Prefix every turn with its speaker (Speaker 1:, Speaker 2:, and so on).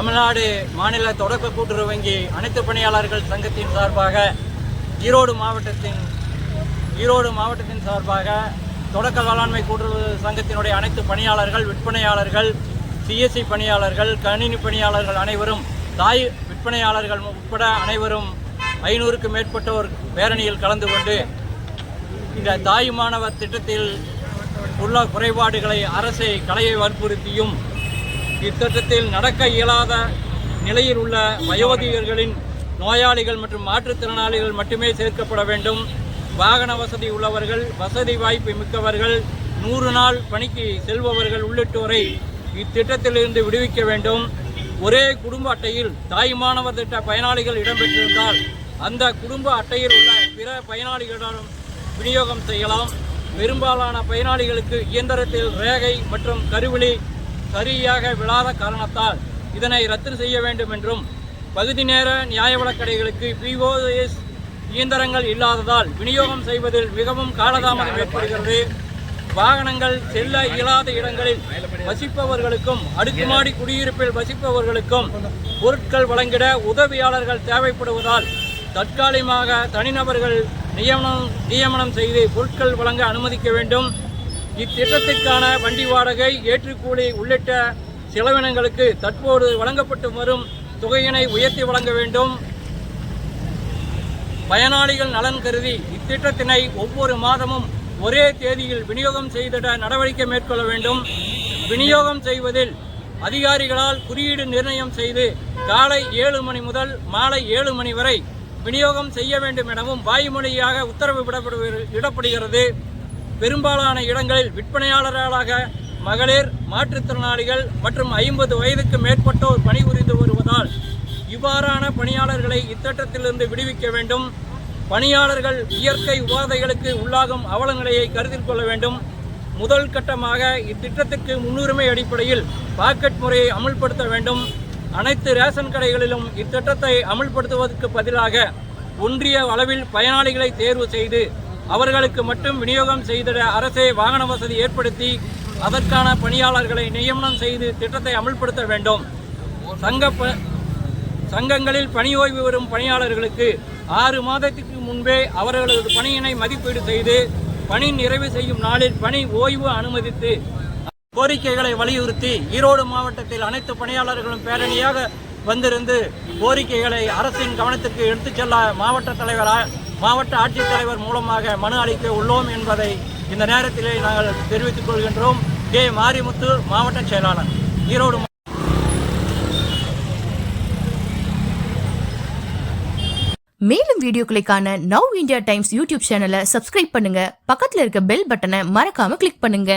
Speaker 1: தமிழ்நாடு மாநில தொடக்க கூட்டுறவு வங்கி அனைத்து பணியாளர்கள் சங்கத்தின் சார்பாக ஈரோடு மாவட்டத்தின் சார்பாக தொடக்க வேளாண்மை கூட்டுறவு சங்கத்தினுடைய அனைத்து பணியாளர்கள், விற்பனையாளர்கள், சிஎஸ்சி பணியாளர்கள், கணினி பணியாளர்கள் அனைவரும், தாய் விற்பனையாளர்கள் உட்பட அனைவரும் 500க்கும் மேற்பட்டோர் பேரணியில் கலந்து கொண்டு இந்த தாய் மாணவர் திட்டத்தில் உள்ள குறைபாடுகளை அரசை களைய வற்புறுத்தியும், இத்திட்டத்தில் நடக்க இயலாத நிலையில் உள்ள வயோதிகர்களின் நோயாளிகள் மற்றும் மாற்றுத்திறனாளிகள் மட்டுமே சேர்க்கப்பட வேண்டும். வாகன வசதி உள்ளவர்கள், வசதி வாய்ப்பு மிக்கவர்கள், 100 நாள் பணிக்கு செல்பவர்கள் உள்ளிட்டோரை இத்திட்டத்திலிருந்து விடுவிக்க வேண்டும். ஒரே குடும்ப அட்டையில் தாய் மாணவர் திட்ட பயனாளிகள் இடம்பெற்றிருந்தால் அந்த குடும்ப அட்டையில் உள்ள பிற பயனாளிகளிடம் விநியோகம் செய்யலாம். பெரும்பாலான பயனாளிகளுக்கு இயந்திரத்தில் ரேகை மற்றும் கருவிழி சரியாக விழாத காரணத்தால் இதனை ரத்து செய்ய வேண்டும் என்றும், பகுதி நேர நியாய விலைக்கடைகளுக்கு POS இயந்திரங்கள் இல்லாததால் விநியோகம் செய்வதில் மிகவும் காலதாமதம் ஏற்படுகிறது. வாகனங்கள் செல்ல இயலாத இடங்களில் வசிப்பவர்களுக்கும் அடுக்குமாடி குடியிருப்பில் வசிப்பவர்களுக்கும் பொருட்கள் வழங்கிட உதவியாளர்கள் தேவைப்படுவதால் தற்காலிகமாக தனிநபர்கள் நியமனம் செய்து பொருட்கள் வழங்க அனுமதிக்க வேண்டும். இத்திட்டத்திற்கான வண்டி வாடகை, ஏற்றுக்கூலி உள்ளிட்ட செலவினங்களுக்கு தற்போது வழங்கப்பட்டு வரும் தொகையினை உயர்த்தி வழங்க வேண்டும். பயனாளிகள் நலன் கருதி இத்திட்டத்தினை ஒவ்வொரு மாதமும் ஒரே தேதியில் விநியோகம் செய்திட நடவடிக்கை மேற்கொள்ள வேண்டும். விநியோகம் செய்வதில் அதிகாரிகளால் குறியீடு நிர்ணயம் செய்து காலை 7 மணி முதல் மாலை 7 மணி வரை விநியோகம் செய்ய வேண்டும் எனவும் வாய்மொழியாக உத்தரவு இடப்படுகிறது. பெரும்பாலான இடங்களில் விற்பனையாளர்களாக மகளிர், மாற்றுத்திறனாளிகள் மற்றும் 50 வயதுக்கு மேற்பட்டோர் பணிபுரிந்து வருவதால் இவ்வாறான பணியாளர்களை இத்திட்டத்திலிருந்து விடுவிக்க வேண்டும். பணியாளர்கள் இயற்கை உபாதைகளுக்கு உள்ளாகும் அவலநிலையை கருத்தில் கொள்ள வேண்டும். முதல் கட்டமாக இத்திட்டத்திற்கு முன்னுரிமை அடிப்படையில் பாக்கெட் முறையை அமுல்படுத்த வேண்டும். அனைத்து ரேஷன் கடைகளிலும் இத்திட்டத்தை அமுல்படுத்துவதற்கு பதிலாக ஒன்றிய அளவில் பயனாளிகளை தேர்வு செய்து அவர்களுக்கு மட்டும் விநியோகம் செய்திட அரசே வாகன வசதி ஏற்படுத்தி அதற்கான பணியாளர்களை நியமனம் செய்து திட்டத்தை அமுல்படுத்த வேண்டும். சங்கங்களில் பணி ஓய்வு பெறும் பணியாளர்களுக்கு 6 மாதத்திற்கு முன்பே அவர்களது பணியினை மதிப்பீடு செய்து பணி நிறைவு செய்யும் நாளில் பணி ஓய்வு அனுமதித்து கோரிக்கைகளை வலியுறுத்தி ஈரோடு மாவட்டத்தில் அனைத்து பணியாளர்களும் பேரணியாக வந்திருந்து கோரிக்கைகளை அரசின் கவனத்துக்கு எடுத்துச் செல்ல மாவட்ட ஆட்சித்தலைவர் மூலமாக மனு அளிக்க உள்ளோம் என்பதை இந்த நேரத்திலே நாங்கள் தெரிவித்துக் கொள்கின்றோம். கே. மாரிமுத்து, மாவட்ட செயலாளர், ஈரோடு.
Speaker 2: மேலும் வீடியோக்களை காண நவ் இந்தியா டைம்ஸ் யூடியூப் சேனலை சப்ஸ்கிரைப் பண்ணுங்க. பக்கத்துல இருக்க பெல் பட்டனை மறக்காம கிளிக் பண்ணுங்க.